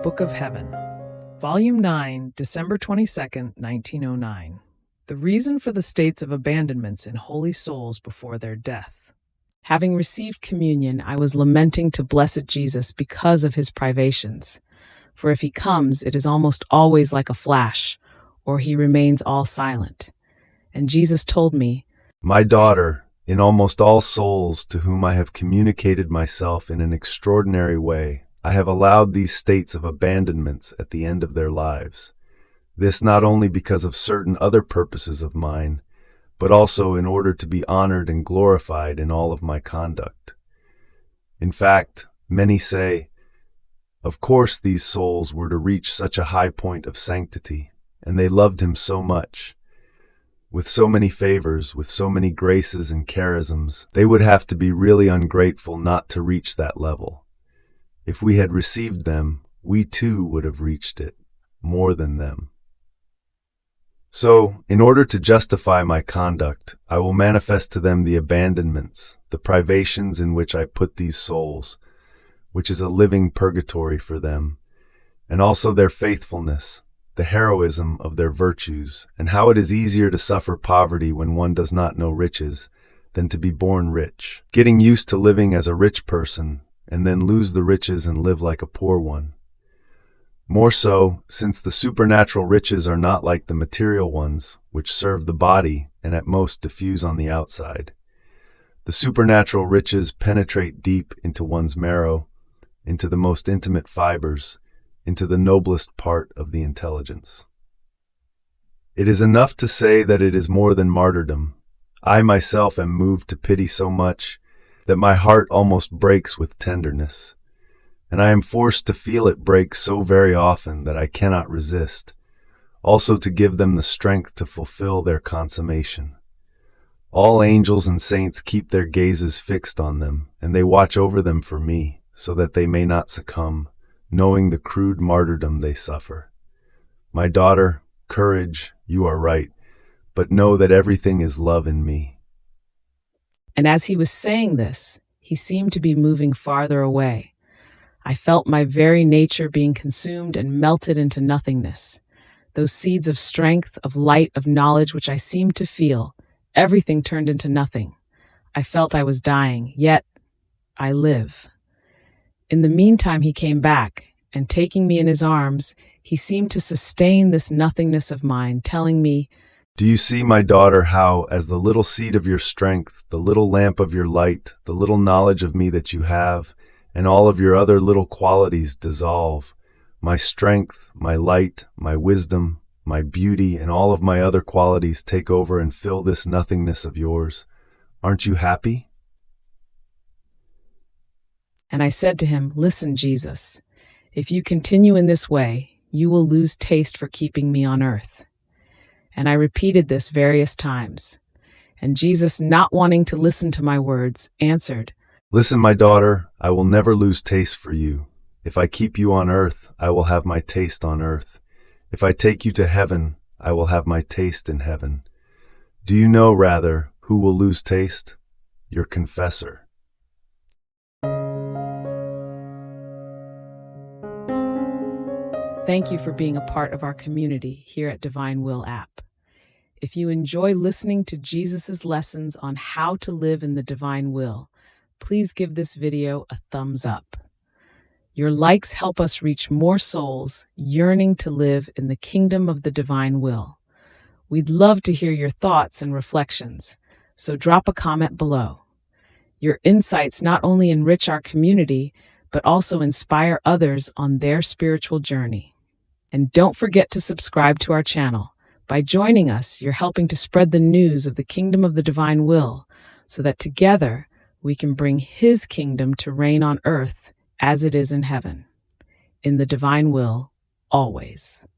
Book of Heaven, Volume 9, December 22nd, 1909. The reason for the states of abandonments in holy souls before their death. Having received communion, I was lamenting to blessed Jesus because of his privations. For if he comes, it is almost always like a flash, or he remains all silent. And Jesus told me, "My daughter, in almost all souls to whom I have communicated myself in an extraordinary way, I have allowed these states of abandonments at the end of their lives. This not only because of certain other purposes of mine, but also in order to be honored and glorified in all of my conduct. In fact, many say, of course these souls were to reach such a high point of sanctity, and they loved him so much. With so many favors, with so many graces and charisms, they would have to be really ungrateful not to reach that level. If we had received them, we too would have reached it, more than them. So, in order to justify my conduct, I will manifest to them the abandonments, the privations in which I put these souls, which is a living purgatory for them, and also their faithfulness, the heroism of their virtues, and how it is easier to suffer poverty when one does not know riches than to be born rich, getting used to living as a rich person, and then lose the riches and live like a poor one. More so, since the supernatural riches are not like the material ones, which serve the body and at most diffuse on the outside. The supernatural riches penetrate deep into one's marrow, into the most intimate fibers, into the noblest part of the intelligence. It is enough to say that it is more than martyrdom. I myself am moved to pity so much that my heart almost breaks with tenderness, and I am forced to feel it break so very often that I cannot resist, also to give them the strength to fulfill their consummation. All angels and saints keep their gazes fixed on them, and they watch over them for me, so that they may not succumb, knowing the crude martyrdom they suffer. My daughter, courage, you are right, but know that everything is love in me." And as he was saying this, he seemed to be moving farther away. I felt my very nature being consumed and melted into nothingness. Those seeds of strength, of light, of knowledge which I seemed to feel, everything turned into nothing. I felt I was dying, yet I live. In the meantime, he came back, and taking me in his arms, he seemed to sustain this nothingness of mine, telling me, "Do you see, my daughter, how, as the little seed of your strength, the little lamp of your light, the little knowledge of me that you have, and all of your other little qualities dissolve, my strength, my light, my wisdom, my beauty, and all of my other qualities take over and fill this nothingness of yours? Aren't you happy?" And I said to him, "Listen, Jesus, if you continue in this way, you will lose taste for keeping me on earth." And I repeated this various times. And Jesus, not wanting to listen to my words, answered, "Listen, my daughter, I will never lose taste for you. If I keep you on earth, I will have my taste on earth. If I take you to heaven, I will have my taste in heaven. Do you know, rather, who will lose taste? Your confessor." Thank you for being a part of our community here at Divine Will app. If you enjoy listening to Jesus' lessons on how to live in the divine will, please give this video a thumbs up. Your likes help us reach more souls yearning to live in the kingdom of the divine will. We'd love to hear your thoughts and reflections, so drop a comment below. Your insights not only enrich our community, but also inspire others on their spiritual journey. And don't forget to subscribe to our channel. By joining us, you're helping to spread the news of the kingdom of the divine will, so that together we can bring his kingdom to reign on earth as it is in heaven. In the divine will, always.